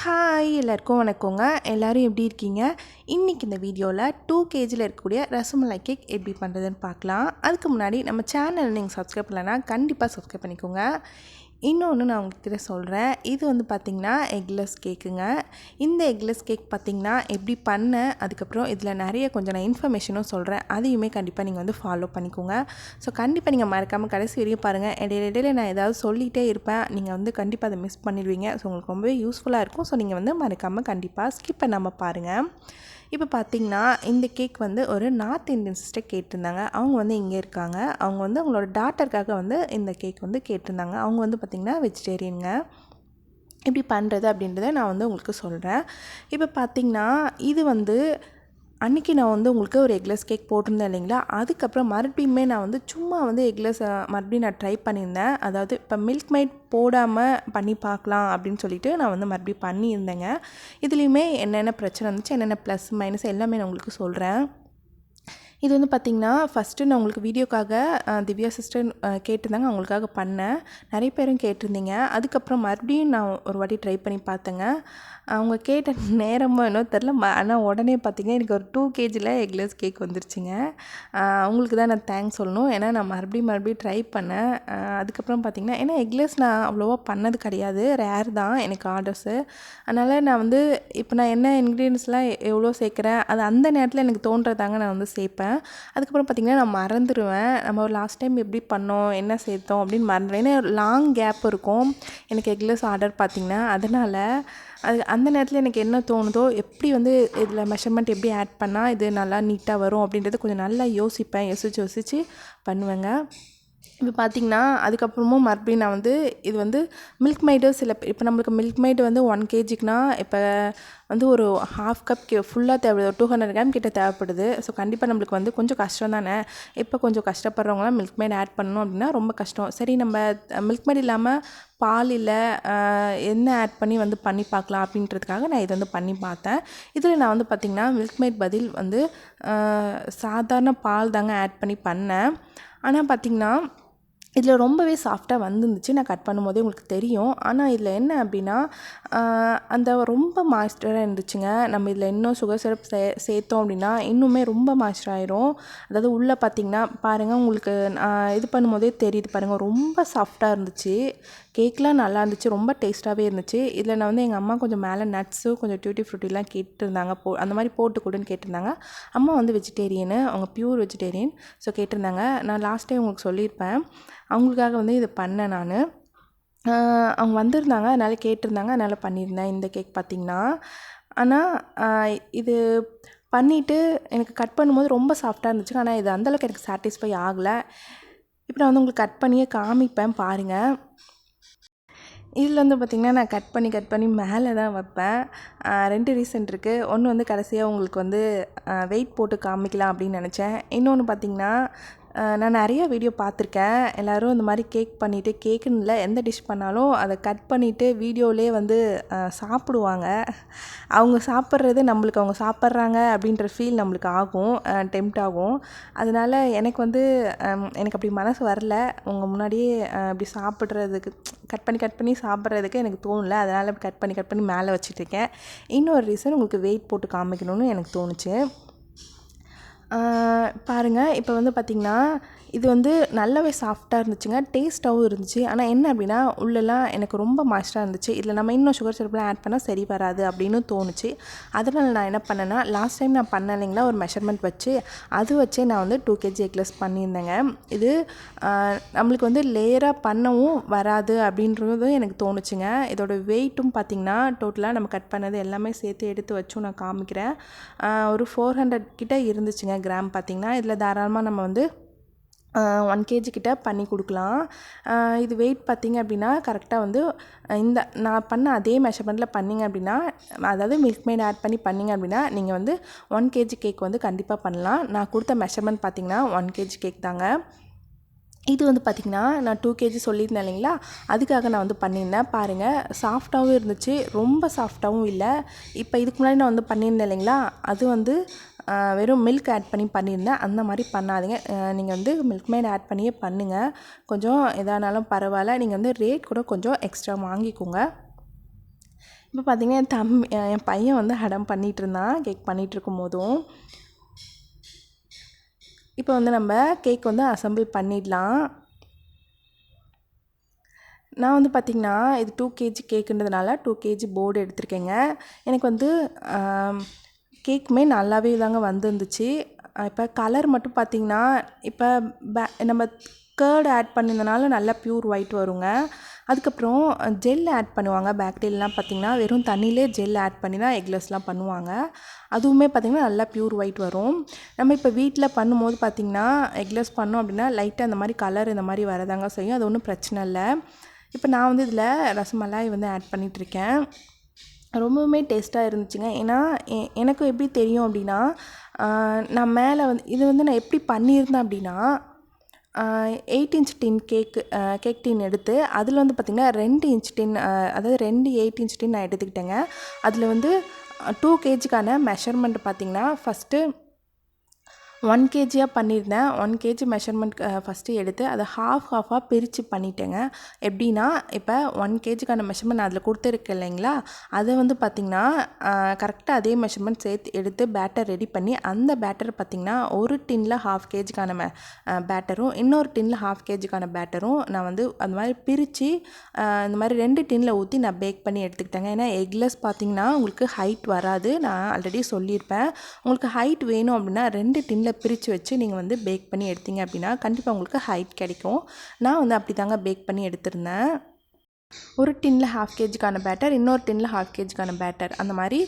Hi எல்லாருக்கும் வணக்கங்க. எல்லோரும் எப்படி இருக்கீங்க? இன்றைக்கி இந்த வீடியோவில் 2 kgயில் இருக்கக்கூடிய ரசமலாய் கேக் எப்படி பண்ணுறதுன்னு பார்க்கலாம். அதுக்கு முன்னாடி நம்ம சேனல் நீங்கள் சப்ஸ்கிரைப் பண்ணலன்னா கண்டிப்பாக சப்ஸ்கிரைப் பண்ணிக்கோங்க. இன்னொன்று நான் உங்கள்கிட்ட சொல்கிறேன், இது வந்து பார்த்திங்கன்னா எக்லெஸ் கேக்குங்க. இந்த எக்லெஸ் கேக் பார்த்திங்கன்னா எப்படி பண்ண, அதுக்கப்புறம் இதில் நிறைய கொஞ்சம் நான் இன்ஃபர்மேஷனும் சொல்கிறேன், அதையுமே கண்டிப்பாக நீங்கள் வந்து ஃபாலோ பண்ணிக்கோங்க. ஸோ கண்டிப்பாக நீங்கள் மறக்காமல் கடைசி வரையும் பாருங்கள். இடையில நான் ஏதாவது சொல்லிகிட்டே இருப்பேன், நீங்கள் வந்து கண்டிப்பாக அதை மிஸ் பண்ணிடுவீங்க. ஸோ உங்களுக்கு ரொம்பவே யூஸ்ஃபுல்லாக இருக்கும். ஸோ நீங்கள் வந்து மறக்காமல் கண்டிப்பாக ஸ்கிப் பண்ணாமல் பாருங்கள். இப்போ பார்த்திங்கன்னா இந்த கேக் வந்து ஒரு நார்த் இந்தியன் சிஸ்டர் கேட்டிருந்தாங்க. அவங்க வந்து இங்கே இருக்காங்க. அவங்க வந்து அவங்களோட டாட்டருக்காக வந்து இந்த கேக் வந்து கேட்டிருந்தாங்க. அவங்க வந்து பார்த்திங்கன்னா வெஜிடேரியனுங்க. எப்படி பண்ணுறது அப்படின்றத நான் வந்து உங்களுக்கு சொல்கிறேன். இப்போ பார்த்திங்கன்னா இது வந்து அன்றைக்கி நான் வந்து உங்களுக்கு ஒரு எக்லெஸ் கேக் போட்டிருந்தேன் இல்லைங்களா, அதுக்கப்புறம் மறுபடியுமே நான் வந்து சும்மா வந்து எக்லெஸ் மறுபடியும் நான் ட்ரை பண்ணியிருந்தேன். அதாவது இப்போ மில்க் மைட் போடாமல் பண்ணி பார்க்கலாம் அப்படின்னு சொல்லிட்டு நான் வந்து மறுபடியும் பண்ணியிருந்தேங்க. இதுலேயுமே என்னென்ன பிரச்சனை வந்துச்சு, என்னென்ன ப்ளஸ் மைனஸ் எல்லாமே நான் உங்களுக்கு சொல்கிறேன். இது வந்து பார்த்திங்கன்னா ஃபஸ்ட்டு நான் உங்களுக்கு வீடியோக்காக திவ்யா சிஸ்டர் கேட்டிருந்தாங்க, அவங்களுக்காக பண்ணேன். நிறைய பேரும் கேட்டிருந்தீங்க. அதுக்கப்புறம் மறுபடியும் நான் ஒரு வாட்டி ட்ரை பண்ணி பார்த்தேங்க. அவங்க கேட்ட நேரமோ என்னோ தெரில, ஆனால் உடனே பார்த்திங்கன்னா எனக்கு ஒரு 2 kgயில் எக்லெஸ் கேக் வந்துருச்சுங்க. அவங்களுக்கு தான் நான் தேங்க்ஸ் சொல்லணும். ஏன்னா நான் மறுபடியும் ட்ரை பண்ணேன். அதுக்கப்புறம் பார்த்திங்கன்னா ஏன்னா எக்லெஸ் நான் அவ்வளோவா பண்ணது கிடையாது, ரேர் தான் எனக்கு ஆர்டர்ஸு. அதனால் நான் வந்து இப்போ நான் என்ன இன்க்ரீடியன்ஸ்லாம் எவ்வளோ சேர்க்குறேன், அது அந்த நேரத்தில் எனக்கு தோன்றதாங்க நான் வந்து சேர்ப்பேன். அதுக்கப்புறம் பார்த்திங்கன்னா நான் மறந்துடுவேன். நம்ம லாஸ்ட் டைம் எப்படி பண்ணோம், என்ன சேர்த்தோம் அப்படின்னு மறந்துடுவேன். ஏன்னா லாங் கேப் இருக்கும் எனக்கு எக்லெஸ் ஆர்டர் பார்த்திங்கன்னா. அதனால் அந்த நேரத்தில் எனக்கு என்ன தோணுதோ, எப்படி வந்து இதில் மெஷர்மெண்ட் எப்படி ஆட் பண்ணால் இது நல்லா நீட்டாக வரும் அப்படின்றது கொஞ்சம் நல்லா யோசிப்பேன். யோசித்து பண்ணுவேங்க. இப்போ பார்த்திங்கன்னா அதுக்கப்புறமும் மறுபடியும் நான் வந்து இது வந்து மில்க் மைடு இப்போ நம்மளுக்கு மில்க் மைடு வந்து 1 kgக்குனா இப்போ வந்து ஒரு 1/2 கப் ஃபுல்லாக தேவைப்படுது, 200 கிராம் கிட்ட தேவைப்படுது. ஸோ கண்டிப்பாக நம்மளுக்கு வந்து கொஞ்சம் கஷ்டம் தானே. இப்போ கொஞ்சம் கஷ்டப்படுறவங்களாம் மில்க் மைடு ஆட் பண்ணணும் அப்படின்னா ரொம்ப கஷ்டம். சரி, நம்ம மில்க் மைடு இல்லாமல் பால் இல்லை என்ன ஆட் பண்ணி வந்து பண்ணி பார்க்கலாம் அப்படின்றதுக்காக நான் இதை வந்து பண்ணி பார்த்தேன். இதில் நான் வந்து பார்த்திங்கன்னா மில்க் மைட் பதில் வந்து சாதாரண பால் தாங்க ஆட் பண்ணி பண்ணேன். ஆனால் பார்த்திங்கன்னா இதில் ரொம்பவே சாஃப்டாக வந்துருந்துச்சு. நான் கட் பண்ணும்போதே உங்களுக்கு தெரியும். ஆனால் இதில் என்ன அப்படின்னா அந்த ரொம்ப மாய்ஸ்டராக இருந்துச்சுங்க. நம்ம இதில் இன்னும் சுகர் சிரப் சேர்த்தோம் அப்படின்னா இன்னுமே ரொம்ப மாய்ஸ்டர் ஆயிரும். அதாவது உள்ளே பார்த்திங்கன்னா பாருங்கள், உங்களுக்கு இது பண்ணும்போதே தெரியுது பாருங்கள், ரொம்ப சாஃப்டாக இருந்துச்சு. கேக்லாம் நல்லா இருந்துச்சு, ரொம்ப டேஸ்ட்டாகவே இருந்துச்சு. இதில் நான் வந்து எங்கள் அம்மா கொஞ்சம் மேலே நட்ஸு கொஞ்சம் டியூட்டி ஃப்ரூட்டிலாம் கேட்டிருந்தாங்க, அந்த மாதிரி போட்டு கொடுன்னு கேட்டிருந்தாங்க. அம்மா வந்து வெஜிடேரியனு, அவங்க ப்யூர் வெஜிடேரியன். ஸோ கேட்டிருந்தாங்க. நான் லாஸ்ட் டைம் உங்களுக்கு சொல்லியிருப்பேன், அவங்களுக்காக வந்து இது பண்ணேன் நான். அவங்க வந்திருந்தாங்க, அதனால் கேட்டிருந்தாங்க, அதனால் பண்ணியிருந்தேன் இந்த கேக் பார்த்திங்கன்னா. ஆனால் இது பண்ணிவிட்டு எனக்கு கட் பண்ணும்போது ரொம்ப சாஃப்டாக இருந்துச்சு. ஆனால் இது அந்தளவுக்கு எனக்கு சாட்டிஸ்ஃபை ஆகலை. இப்போ நான் வந்து உங்களுக்கு கட் பண்ணியே காமிப்பேன் பாருங்கள். இதில் வந்து பார்த்திங்கன்னா நான் கட் பண்ணி மேலே தான் வைப்பேன். 2 ரீசன் இருக்குது. ஒன்று வந்து கடைசியாக உங்களுக்கு வந்து வெயிட் போட்டு காமிக்கலாம் அப்படின்னு நினச்சேன். இன்னொன்று பார்த்திங்கன்னா நான் நிறைய வீடியோ பார்த்துருக்கேன். எல்லோரும் இந்த மாதிரி கேக் பண்ணிவிட்டு, கேக்குன்னு இல்லை எந்த டிஷ் பண்ணாலும் அதை கட் பண்ணிவிட்டு வீடியோவிலே வந்து சாப்பிடுவாங்க. அவங்க சாப்பிட்றது நம்மளுக்கு அவங்க சாப்பிட்றாங்க அப்படின்ற ஃபீல் நம்மளுக்கு ஆகும், டெம்ப்ட் ஆகும். அதனால் எனக்கு வந்து எனக்கு அப்படி மனசு வரல. உங்கள் முன்னாடியே அப்படி சாப்பிட்றதுக்கு கட் பண்ணி சாப்பிட்றதுக்கு எனக்கு தோணலை. அதனால் அப்படி கட் பண்ணி மேலே வச்சுட்ருக்கேன். இன்னொரு ரீசன் உங்களுக்கு வெயிட் போட்டு காமிக்கணும்னு எனக்கு தோணுச்சு. பாருங்கள், இப்போ வந்து பார்த்திங்கன்னா இது வந்து நல்லாவே சாஃப்டாக இருந்துச்சுங்க, டேஸ்ட்டாகவும் இருந்துச்சு. ஆனால் என்ன அப்படின்னா உள்ளெல்லாம் எனக்கு ரொம்ப மாய்ஸ்டாக இருந்துச்சு. இதில் நம்ம இன்னும் சுகர் சிரப்லாம் ஆட் பண்ணால் சரி வராது அப்படின்னு தோணுச்சு. அதனால் நான் என்ன பண்ணேன்னா, லாஸ்ட் டைம் நான் பண்ணேன் இல்லைங்களா ஒரு மெஷர்மெண்ட் வச்சு, அது வச்சே நான் வந்து 2 kg எக்லெஸ் பண்ணியிருந்தேங்க. இது நம்மளுக்கு வந்து லேயராக பண்ணவும் வராது அப்படின்றதும் எனக்கு தோணுச்சுங்க. இதோட வெயிட்டும் பார்த்திங்கன்னா டோட்டலாக நம்ம கட் பண்ணது எல்லாமே சேர்த்து எடுத்து வச்சும் நான் காமிக்கிறேன். ஒரு 400 கிட்ட இருந்துச்சுங்க கிராம் பார்த்திங்கன்னா. இதில் தாராளமாக நம்ம வந்து 1 kg கிட்ட பண்ணி கொடுக்கலாம். இது வெயிட் பார்த்திங்க அப்படின்னா கரெக்டாக வந்து இந்த நான் பண்ண அதே மெஷர்மெண்ட்டில் பண்ணிங்க அப்படின்னா, அதாவது மில்க் மைட் ஆட் பண்ணி பண்ணிங்க அப்படின்னா நீங்கள் வந்து 1 kg கேக் வந்து கண்டிப்பாக பண்ணலாம். நான் கொடுத்த மெஷர்மெண்ட் பார்த்திங்கன்னா 1 kg கேக் தாங்க. இது வந்து பார்த்திங்கன்னா நான் 2 kg சொல்லியிருந்தேன் இல்லைங்களா, அதுக்காக நான் வந்து பண்ணியிருந்தேன். பாருங்கள், சாஃப்டாகவும் இருந்துச்சு, ரொம்ப சாஃப்டாகவும் இல்லை. இப்போ இதுக்கு முன்னாடி நான் வந்து பண்ணியிருந்தேன் இல்லைங்களா, அது வந்து வெறும் மில்க் ஆட் பண்ணி பண்ணியிருந்தேன். அந்த மாதிரி பண்ணாதீங்க. நீங்கள் வந்து மில்க் மைட் ஆட் பண்ணியே பண்ணுங்கள். கொஞ்சம் எதானாலும் பரவாயில்ல, நீங்கள் வந்து ரேட் கூட கொஞ்சம் எக்ஸ்ட்ரா வாங்கிக்கோங்க. இப்போ பார்த்திங்கன்னா என் பையன் வந்து அடம் பண்ணிகிட்டு இருந்தான் கேக் பண்ணிகிட்டு இருக்கும் போதும். இப்போ வந்து நம்ம கேக் வந்து அசம்பிள் பண்ணிடலாம். நான் வந்து பார்த்திங்கன்னா இது 2 kg கேக்குன்றதுனால 2 kg போர்டு எடுத்திருக்கேங்க. எனக்கு வந்து கேக்குமே நல்லாவே தாங்க வந்துருந்துச்சு. இப்போ கலர் மட்டும் பார்த்திங்கன்னா இப்போ நம்ம கர்ட் ஆட் பண்ணியிருந்தனால நல்லா ப்யூர் ஒயிட் வருங்க. அதுக்கப்புறம் ஜெல் ஆட் பண்ணுவாங்க. பேக்கரியிலலாம் பார்த்திங்கன்னா வெறும் தண்ணியிலே ஜெல் ஆட் பண்ணி தான் எக்லெஸ்லாம் பண்ணுவாங்க. அதுவுமே பார்த்திங்கன்னா நல்லா ப்யூர் ஒயிட் வரும். நம்ம இப்போ வீட்டில் பண்ணும்போது பார்த்திங்கன்னா எக்லெஸ் பண்ணோம் அப்படின்னா லைட்டாக அந்த மாதிரி கலர் இந்த மாதிரி வரதாங்க செய்யும். அது ஒன்றும் பிரச்சனை இல்லை. இப்போ நான் வந்து இதில் ரசமலாய் வந்து ஆட் பண்ணிகிட்ருக்கேன். ரொம்பவுமே டேஸ்ட்டாக இருந்துச்சுங்க. ஏன்னா எனக்கு எப்படி தெரியும் அப்படின்னா நான் மேலே வந்து இது வந்து நான் எப்படி பண்ணியிருந்தேன் அப்படின்னா 8 inch டின் கேக் டின் எடுத்து அதில் வந்து பார்த்திங்கன்னா 2 inch டின் அதாவது 2 8 inch டின் நான் எடுத்துக்கிட்டேங்க. அதில் வந்து 2 kgக்கான மெஷர்மெண்ட் பார்த்திங்கன்னா ஃபஸ்ட்டு 1 kg பண்ணியிருந்தேன். 1 kg மெஷர்மெண்ட் ஃபஸ்ட்டு எடுத்து அதை ஹாஃபாக பிரித்து பண்ணிட்டேங்க. எப்படின்னா இப்போ 1 kgக்கான மெஷர்மெண்ட் நான் அதில் கொடுத்துருக்கேன் இல்லைங்களா, அதை வந்து பார்த்திங்கன்னா கரெக்டாக அதே மெஷர்மெண்ட் சேர்த்து எடுத்து பேட்டர் ரெடி பண்ணி அந்த பேட்டர் பார்த்திங்கன்னா ஒரு டின்னில் 1/2 kgக்கான பேட்டரும் இன்னொரு டின்னில் 1/2 kgக்கான பேட்டரும் நான் வந்து அந்த மாதிரி பிரித்து இந்த மாதிரி 2 டின்னில் ஊற்றி நான் பேக் பண்ணி எடுத்துக்கிட்டேங்க. ஏன்னா எக்லெஸ் பார்த்திங்கன்னா உங்களுக்கு ஹைட் வராது. நான் ஆல்ரெடி சொல்லியிருப்பேன். உங்களுக்கு ஹைட் வேணும் அப்படின்னா 2 டின்னில் பிரித்து வச்சு நீங்கள் வந்து பேக் பண்ணி எடுத்தீங்க அப்படின்னா கண்டிப்பாக உங்களுக்கு ஹைட் கிடைக்கும். நான் வந்து அப்படி தாங்க பேக் பண்ணி எடுத்திருந்தேன். ஒரு டின்னில் 1/2 kgக்கான பேட்டர், இன்னொரு டின்னில் 1/2 kgக்கான பேட்டர், அந்த மாதிரி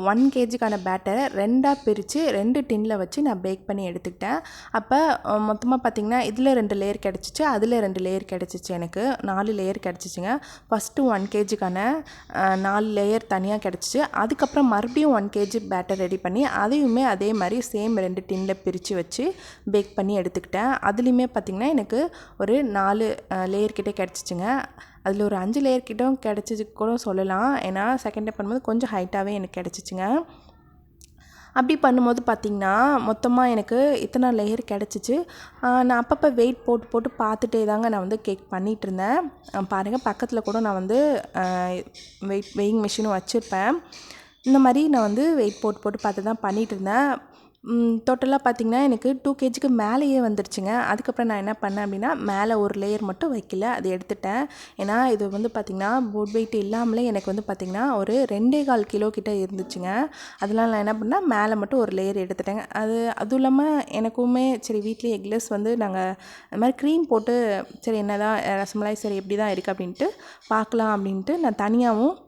1 kgக்கான பேட்டரை 2ஆக பிரித்து 2 டின்னில் வச்சு நான் பேக் பண்ணி எடுத்துக்கிட்டேன். அப்போ மொத்தமாக பார்த்திங்கன்னா இதில் 2 லேயர் கிடச்சிச்சு, அதில் 2 லேயர் கிடச்சிச்சு. எனக்கு 4 லேயர் கிடச்சிச்சிங்க. ஃபஸ்ட்டு 1 kgக்கான 4 லேயர் தனியாக கிடச்சிச்சு. அதுக்கப்புறம் மறுபடியும் 1 kg பேட்டர் ரெடி பண்ணி அதையுமே அதே மாதிரி சேம் 2 டின்னில் பிரித்து வச்சு பேக் பண்ணி எடுத்துக்கிட்டேன். அதுலேயுமே பார்த்திங்கன்னா எனக்கு ஒரு 4 லேயர் கிட்டே கிடச்சிச்சிங்க. அதில் ஒரு 5 லேயர் கிட்டவும் கிடச்சிச்சு கூட சொல்லலாம். ஏன்னா செகண்ட் டைம் பண்ணும்போது கொஞ்சம் ஹைட்டாகவே எனக்கு கிடச்சிச்சிங்க. அப்படி பண்ணும்போது பார்த்திங்கன்னா மொத்தமாக எனக்கு இத்தனை லேயர் கிடச்சிச்சு. நான் அப்பப்போ வெயிட் போட்டு பார்த்துட்டே தாங்க நான் வந்து கேக் பண்ணிகிட்டு இருந்தேன். பாருங்கள், பக்கத்தில் கூட நான் வந்து வெயிங் மிஷினும் வச்சுருப்பேன். இந்த மாதிரி நான் வந்து வெயிட் போட்டு பார்த்து தான் பண்ணிகிட்டு இருந்தேன். டோட்டலாக பார்த்திங்கன்னா எனக்கு 2 kgக்கு மேலேயே வந்துருச்சுங்க. அதுக்கப்புறம் நான் என்ன பண்ணேன் அப்படின்னா மேலே ஒரு லேயர் மட்டும் வைக்கல, அதை எடுத்துட்டேன். ஏன்னா இது வந்து பார்த்திங்கன்னா போட் வெயிட் இல்லாமலே எனக்கு வந்து பார்த்திங்கன்னா ஒரு 2.25 கிலோ கிட்ட இருந்துச்சுங்க. அதனால் நான் என்ன பண்ணேன், மேலே மட்டும் ஒரு லேயர் எடுத்துட்டேங்க. அதுவும் இல்லாமல் எனக்குமே சரி வீட்லேயே எக்லெஸ் வந்து நாங்கள் அது மாதிரி க்ரீம் போட்டு சரி என்ன தான் ரசமலாய் சரி எப்படி தான் இருக்குது அப்படின்ட்டு பார்க்கலாம் அப்படின்ட்டு நான் தனியாகவும்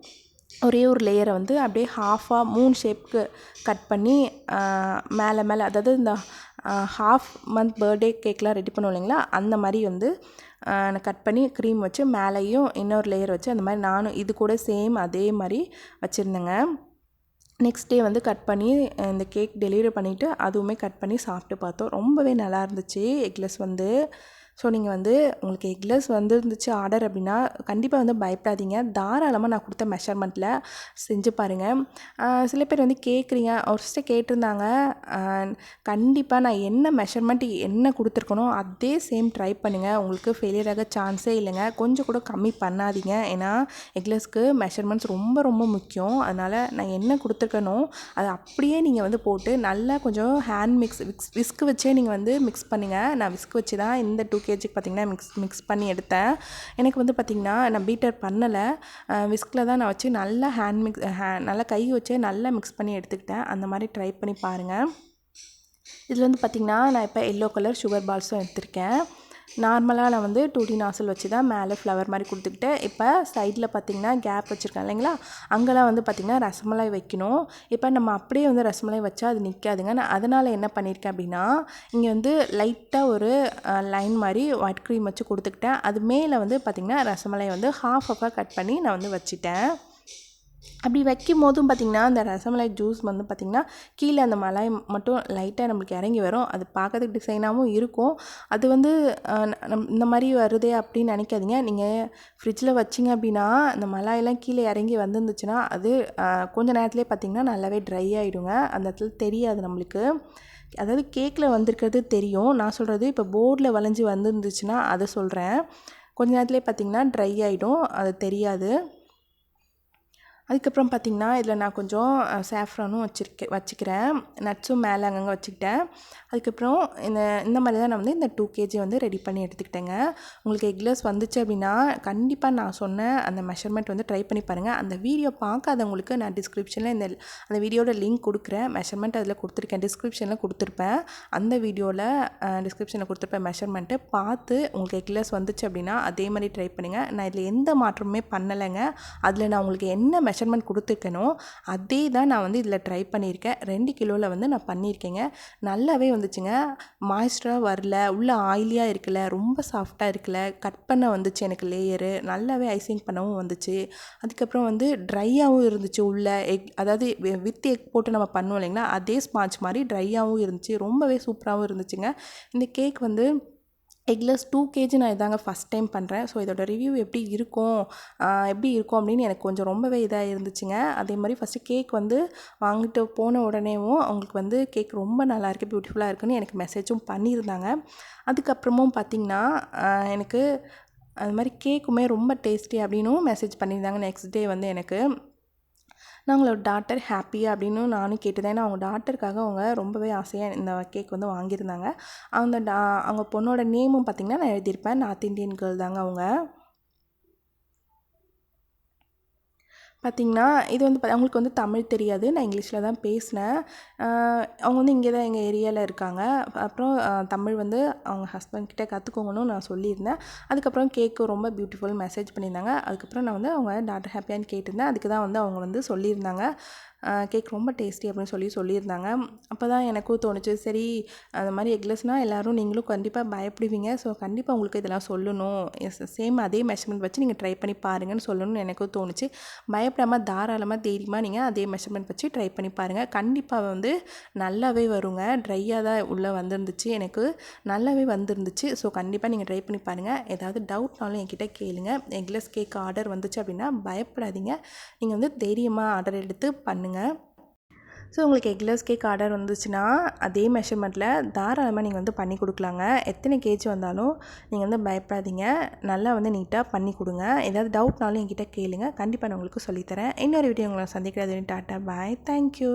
ஒரே ஒரு லேயரை வந்து அப்படியே ஹாஃபாக 3 ஷேப்புக்கு கட் பண்ணி மேலே அதாவது இந்த ஹாஃப் மந்த் பர்த்டே கேக்லாம் ரெடி பண்ணுவோம் இல்லைங்களா, அந்த மாதிரி வந்து நான் கட் பண்ணி க்ரீம் வச்சு மேலேயும் இன்னொரு லேயர் வச்சு அந்த மாதிரி நானும் இது கூட சேம் அதே மாதிரி வச்சுருந்தேங்க. நெக்ஸ்ட் டே வந்து கட் பண்ணி இந்த கேக் டெலிவரி பண்ணிவிட்டு அதுவுமே கட் பண்ணி சாப்பிட்டு பார்த்தோம். ரொம்பவே நல்லா இருந்துச்சு எக்லெஸ் வந்து. ஸோ நீங்கள் வந்து உங்களுக்கு எக்லெஸ் வந்துருந்துச்சு ஆர்டர் அப்படின்னா கண்டிப்பாக வந்து பயப்படாதீங்க. தாராளமாக நான் கொடுத்த மெஷர்மெண்ட்டில் செஞ்சு பாருங்கள். சில பேர் வந்து கேட்குறீங்க, ஒரு சிஸ்டர் கேட்டிருந்தாங்க, கண்டிப்பாக நான் என்ன மெஷர்மெண்ட் என்ன கொடுத்துருக்கணும் அதே சேம் ட்ரை பண்ணுங்கள், உங்களுக்கு ஃபெயிலியர் ஆக சான்ஸே இல்லைங்க. கொஞ்சம் கூட கம்மி பண்ணாதீங்க. ஏன்னா எக்லெஸ்க்கு மெஷர்மெண்ட்ஸ் ரொம்ப ரொம்ப முக்கியம். அதனால் நான் என்ன கொடுத்துருக்கனோ அதை அப்படியே நீங்கள் வந்து போட்டு நல்லா கொஞ்சம் ஹேண்ட் விஸ்க் வச்சே நீங்கள் வந்து மிக்ஸ் பண்ணுங்கள். நான் விஸ்க் வச்சு தான் இந்த 2 kg பார்த்திங்கன்னா மிக்ஸ் பண்ணி எடுத்தேன். எனக்கு வந்து பார்த்திங்கன்னா நான் பீட்டர் பண்ணலை, விஸ்கில் தான் நான் வச்சு நல்லா நல்லா கை வச்சு நல்லா மிக்ஸ் பண்ணி எடுத்துக்கிட்டேன். அந்த மாதிரி ட்ரை பண்ணி பாருங்கள். இதில் வந்து பார்த்திங்கன்னா நான் இப்போ எல்லோ கலர் சுகர் பால்ஸும் எடுத்திருக்கேன். நார்மலாக நான் வந்து 2D நாசல் வச்சு தான் மேலே ஃப்ளவர் மாதிரி கொடுத்துக்கிட்டேன். இப்போ சைடில் பார்த்திங்கன்னா கேப் வச்சுருக்கேன் இல்லைங்களா, அங்கெல்லாம் வந்து பார்த்திங்கன்னா ரசமலாய் வைக்கணும். இப்போ நம்ம அப்படியே வந்து ரசமலாய் வச்சா அது நிற்காதுங்க. நான் அதனால் என்ன பண்ணியிருக்கேன் அப்படின்னா இங்கே வந்து லைட்டாக ஒரு லைன் மாதிரி ஒயிட் க்ரீம் வச்சு கொடுத்துக்கிட்டேன். அது மேலே வந்து பார்த்திங்கன்னா ரசமலாய் வந்து ஹாஃபாக கட் பண்ணி நான் வந்து வச்சுட்டேன். அப்படி வைக்கும் போதும் பார்த்திங்கன்னா அந்த ரசமலாய் ஜூஸ் வந்து பார்த்திங்கன்னா கீழே அந்த மலாய் மட்டும் லைட்டாக நம்மளுக்கு இறங்கி வரும். அது பார்க்கறதுக்கு டிசைனாகவும் இருக்கும். அது வந்து இந்த மாதிரி வருதே அப்படின்னு நினைக்காதீங்க. நீங்கள் ஃப்ரிட்ஜில் வச்சிங்க அப்படின்னா அந்த மலாயெல்லாம் கீழே இறங்கி வந்துருந்துச்சுன்னா அது கொஞ்சம் நேரத்துலேயே பார்த்திங்கன்னா நல்லாவே ட்ரை ஆகிடுங்க. அந்த இடத்துல தெரியாது நம்மளுக்கு. அதாவது கேக்கில் வந்திருக்கிறது தெரியும். நான் சொல்கிறது இப்போ போர்டில் வளைஞ்சி வந்துருந்துச்சுன்னா அதை சொல்கிறேன். கொஞ்ச நேரத்துலேயே பார்த்திங்கன்னா ட்ரை ஆகிடும், அது தெரியாது. அதுக்கப்புறம் பார்த்திங்கன்னா இதில் நான் கொஞ்சம் சாஃப்ரானும் வச்சுக்கிறேன், நட்ஸும் மேலே அங்கங்கே வச்சுக்கிட்டேன். அதுக்கப்புறம் இந்த மாதிரி தான் நான் வந்து இந்த 2 kg வந்து ரெடி பண்ணி எடுத்துக்கிட்டேங்க. உங்களுக்கு எக்லெஸ் வந்துச்சு அப்படின்னா கண்டிப்பாக நான் சொன்ன அந்த மெஷர்மெண்ட் வந்து ட்ரை பண்ணி பாருங்கள். அந்த வீடியோ பார்க்காதவங்களுக்கு நான் டிஸ்கிரிப்ஷனில் அந்த வீடியோட லிங்க் கொடுக்குறேன். மெஷர்மெண்ட் அதில் கொடுத்துருக்கேன், டிஸ்கிரிப்ஷனில் கொடுத்துருப்பேன். அந்த வீடியோவில் டிஸ்கிரிப்ஷனில் கொடுத்துருப்பேன் மெஷர்மெண்ட்டு பார்த்து உங்களுக்கு எக்லெஸ் வந்துச்சு அப்படின்னா அதே மாதிரி ட்ரை பண்ணுங்கள். நான் இதில் எந்த மாற்றமுமே பண்ணலைங்க. அதில் நான் உங்களுக்கு என்ன மெஷர்மெண்ட் கொடுத்துருக்கேனோ அதே தான் நான் வந்து இதில் ட்ரை பண்ணியிருக்கேன். 2 கிலோவில் வந்து நான் பண்ணியிருக்கேங்க. நல்லாவே வந்துச்சுங்க. மாய்ஸ்டராக வரல, உள்ள ஆயிலியாக இருக்கல, ரொம்ப சாஃப்டாக இருக்கல, கட் பண்ண வந்துச்சு எனக்கு லேயரு, நல்லாவே ஐசிங் பண்ணவும் வந்துச்சு. அதுக்கப்புறம் வந்து ட்ரையாகவும் இருந்துச்சு உள்ள அதாவது வித் எக் போட்டு நம்ம பண்ணுவோம் இல்லைங்களா, அதே ஸ்பாஞ்ச் மாதிரி ட்ரையாகவும் இருந்துச்சு, ரொம்பவே சூப்பராகவும் இருந்துச்சுங்க. இந்த கேக் வந்து எக்லெஸ் 2 kg நான் இதாங்க ஃபஸ்ட் டைம் பண்ணுறேன். ஸோ இதோட ரிவ்யூ எப்படி இருக்கும் அப்படின்னு எனக்கு கொஞ்சம் ரொம்பவே இதாக இருந்துச்சுங்க. அதே மாதிரி ஃபஸ்ட்டு கேக் வந்து வாங்கிட்டு போன உடனேவும் அவங்களுக்கு வந்து கேக் ரொம்ப நல்லாயிருக்கு, பியூட்டிஃபுல்லாக இருக்குன்னு எனக்கு மெசேஜும் பண்ணியிருந்தாங்க. அதுக்கப்புறமும் பார்த்திங்கன்னா எனக்கு அது மாதிரி கேக்குமே ரொம்ப டேஸ்டி அப்படின்னும் மெசேஜ் பண்ணியிருந்தாங்க. நெக்ஸ்ட் டே வந்து எனக்கு நான் அவங்களோட டாட்டர் ஹாப்பியாக அப்படின்னு நானும் கேட்டுதான். ஏன்னா அவங்க டாட்டருக்காக அவங்க ரொம்பவே ஆசையாக இந்த கேக் வந்து வாங்கியிருந்தாங்க. அவங்க பொண்ணோட நேமும் பார்த்திங்கன்னா நான் எழுதியிருப்பேன். நார்த் இந்தியன் கேர்ள் தாங்க அவங்க. பார்த்திங்கன்னா இது வந்து அவங்களுக்கு வந்து தமிழ் தெரியாது, நான் இங்கிலீஷில் தான் பேசினேன். அவங்க வந்து இங்கே தான் எங்கள் ஏரியாவில் இருக்காங்க. அப்புறம் தமிழ் வந்து அவங்க ஹஸ்பண்ட் கிட்டே கற்றுக்கோங்கன்னு நான் சொல்லியிருந்தேன். அதுக்கப்புறம் கேக்கு ரொம்ப பியூட்டிஃபுல் மெசேஜ் பண்ணியிருந்தாங்க. அதுக்கப்புறம் நான் வந்து அவங்க டாட்டர் ஹாப்பியான்னு கேட்டிருந்தேன். அதுக்கு தான் வந்து அவங்க வந்து சொல்லியிருந்தாங்க கேக் ரொம்ப டேஸ்டி அப்படின்னு சொல்லியிருந்தாங்க. அப்போ தான் எனக்கும் தோணுச்சு, சரி அந்த மாதிரி எக்லெஸ்னால் எல்லோரும் நீங்களும் கண்டிப்பாக பயப்படுவீங்க, ஸோ கண்டிப்பாக உங்களுக்கு இதெல்லாம் சொல்லணும், சேம் அதே மெஷர்மெண்ட் வச்சு நீங்கள் ட்ரை பண்ணி பாருங்கன்னு சொல்லணும்னு எனக்கும் தோணுச்சு. பயப்படாமல் தாராளமாக தைரியமாக நீங்கள் அதே மெஷர்மெண்ட் வச்சு ட்ரை பண்ணி பாருங்கள். கண்டிப்பாக வந்து நல்லாவே வருங்க. ட்ரையாக தான் உள்ளே வந்துருந்துச்சு, எனக்கு நல்லாவே வந்துருந்துச்சு. ஸோ கண்டிப்பாக நீங்கள் ட்ரை பண்ணி பாருங்கள். ஏதாவது டவுட்னாலும் என்கிட்ட கேளுங்க. எக்லெஸ் கேக் ஆர்டர் வந்துச்சு அப்படின்னா பயப்படாதீங்க, நீங்கள் வந்து தைரியமாக ஆர்டர் எடுத்து பண்ணுங்கள். ஸோ உங்களுக்கு எக்லெஸ் கேக் ஆர்டர் வந்துச்சுன்னா அதே மெஷர்மெண்ட்டில் தாராளமாக நீங்கள் வந்து பண்ணி கொடுக்கலாங்க. எத்தனை கேஜி வந்தாலும் நீங்கள் வந்து பயப்படாதீங்க, நல்லா வந்து நீட்டாக பண்ணி கொடுங்க. ஏதாவது டவுட்னாலும் என்கிட்ட கேளுங்க, கண்டிப்பாக நான் உங்களுக்கு சொல்லித்தரேன். இன்னொரு வீடியோ உங்களை சந்திக்கிறது. டாட்டா, பாய், தேங்க்யூ.